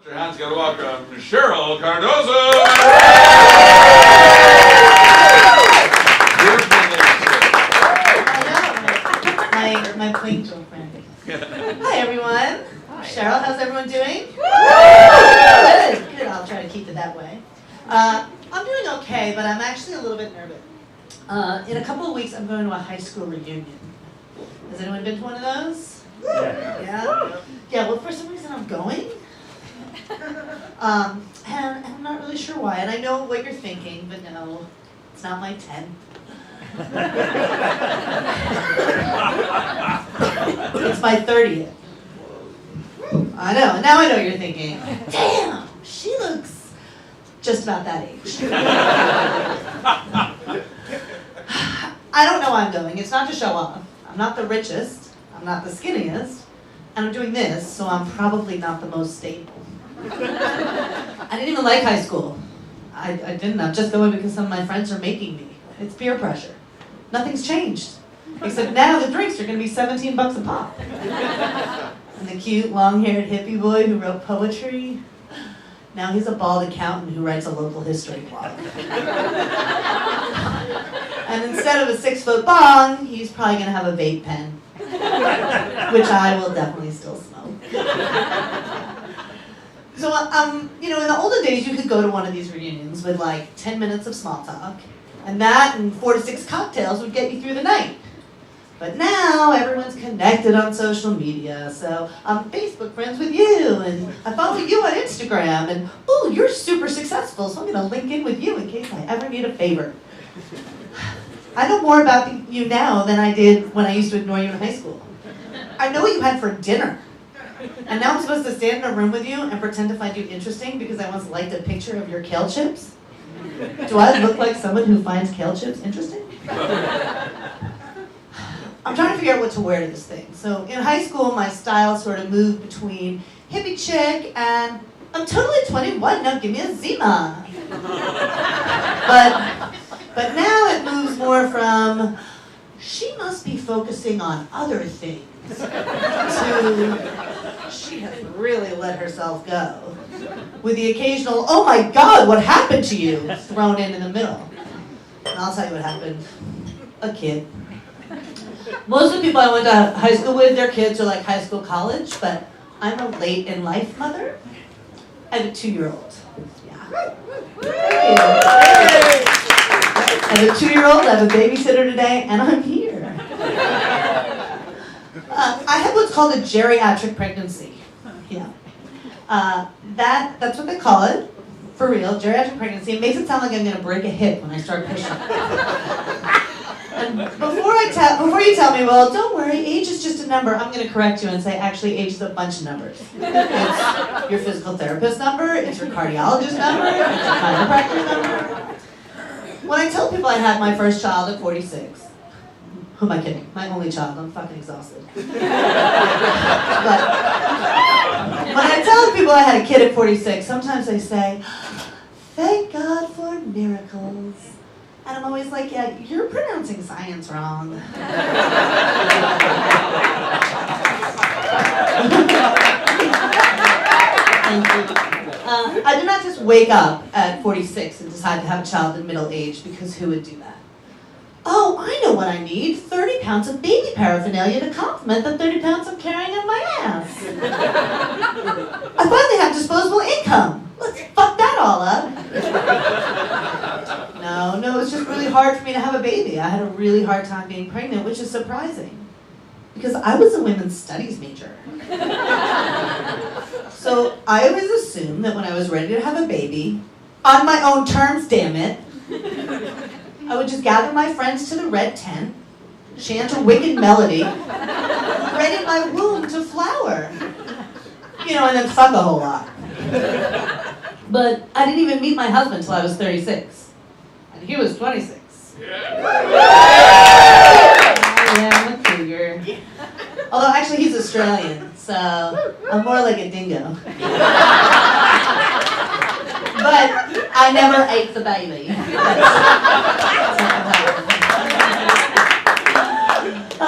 Put your hands together, welcome Sheryl Cardozo! Hello, my plain girlfriend. Hi everyone. Hi. Sheryl, how's everyone doing? Good. I'll try to keep it that way. I'm doing okay, but I'm actually a little bit nervous. In a couple of weeks, I'm going to a high school reunion. Has anyone been to one of those? Yeah? Yeah, well, for some reason I'm going. And I'm not really sure why. And I know what you're thinking, but no, it's not my 10. It's my 30th. I know, now I know what you're thinking. Damn, she looks just about that age. I don't know why I'm going. It's not to show off. I'm not the richest. I'm not the skinniest. And I'm doing this, so I'm probably not the most stable. I didn't even like high school. I didn't. I'm just going because some of my friends are making me. It's peer pressure. Nothing's changed. Except now the drinks are going to be $17 a pop. And the cute, long-haired hippie boy who wrote poetry, now he's a bald accountant who writes a local history blog. And instead of a 6-foot bong, he's probably going to have a vape pen, which I will definitely still smoke. So, in the olden days, you could go to one of these reunions with like 10 minutes of small talk, and that and 4 to 6 cocktails would get you through the night. But now, everyone's connected on social media, so I'm Facebook friends with you, and I follow you on Instagram, and ooh, you're super successful, so I'm gonna link in with you in case I ever need a favor. I know more about you now than I did when I used to ignore you in high school. I know what you had for dinner. And now I'm supposed to stand in a room with you and pretend to find you interesting because I once liked a picture of your kale chips? Do I look like someone who finds kale chips interesting? I'm trying to figure out what to wear to this thing. So in high school, my style sort of moved between hippie chick and I'm totally 21, now give me a Zima. But now it moves more from she must be focusing on other things to she has really let herself go. With the occasional, oh my God, what happened to you? Thrown in the middle. And I'll tell you what happened. A kid. Most of the people I went to high school with, their kids are like high school, college, but I'm a late in life mother. I have a 2-year-old. Yeah. Thank you. I have a 2-year-old, I have a babysitter today, and I'm here. I have what's called a geriatric pregnancy. Yeah. That's what they call it, for real, geriatric pregnancy. It makes it sound like I'm going to break a hip when I start pushing. And before you tell me, well, don't worry, age is just a number, I'm going to correct you and say, actually, age is a bunch of numbers. It's your physical therapist number, it's your cardiologist number, it's your chiropractor number. When I tell people I had my first child at 46, who am I kidding? My only child, I'm fucking exhausted. But when I tell people I had a kid at 46, sometimes they say, thank God for miracles. And I'm always like, yeah, you're pronouncing science wrong. Thank you. I did not just wake up at 46 and decide to have a child in middle age, because who would do that? Oh, I know what I need. 30 pounds of baby paraphernalia to complement the 30 pounds I'm carrying on my ass. I finally have disposable income. Let's fuck that all up. No, it's just really hard for me to have a baby. I had a really hard time being pregnant, which is surprising, because I was a women's studies major. So I always assumed that when I was ready to have a baby, on my own terms, damn it, I would just gather my friends to the red tent, chant a wicked melody, ready my womb to flower. And then fuck a whole lot. But I didn't even meet my husband until I was 36. And he was 26. Yeah, I'm a cougar. Although actually he's Australian, so I'm more like a dingo. But I never ate the baby.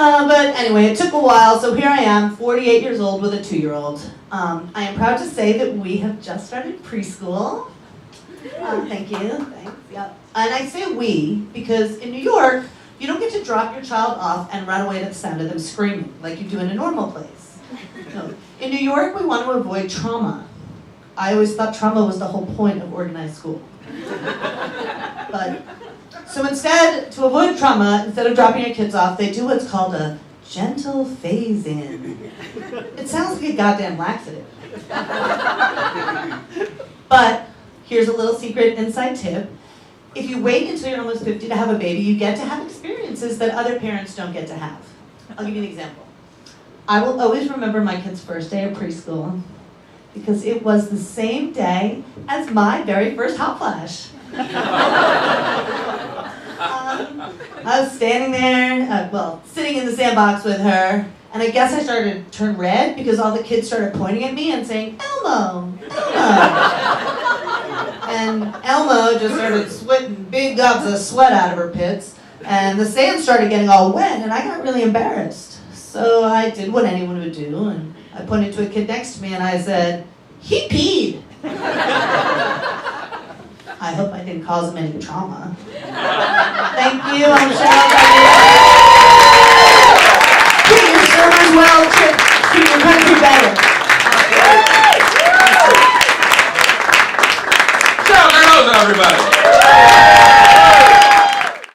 But anyway, it took a while, so here I am, 48 years old with a 2-year-old. I am proud to say that we have just started preschool. Thank you, thanks, yep. And I say we, because in New York, you don't get to drop your child off and run away to the sound of them screaming, like you do in a normal place. No. In New York, we want to avoid trauma. I always thought trauma was the whole point of organized school. But, so instead, to avoid trauma, instead of dropping your kids off, they do what's called a gentle phase-in. It sounds like a goddamn laxative. But here's a little secret inside tip. If you wait until you're almost 50 to have a baby, you get to have experiences that other parents don't get to have. I'll give you an example. I will always remember my kid's first day of preschool because it was the same day as my very first hot flash. I was standing there, sitting in the sandbox with her, and I guess I started to turn red because all the kids started pointing at me and saying, Elmo, Elmo. And Elmo just started sweating big gobs of sweat out of her pits, and the sand started getting all wet, and I got really embarrassed. So I did what anyone would do, and I pointed to a kid next to me and I said, he peed. I hope I didn't cause him any trauma. Thank you, I'm Sheryl Cardozo. Treat your servers well,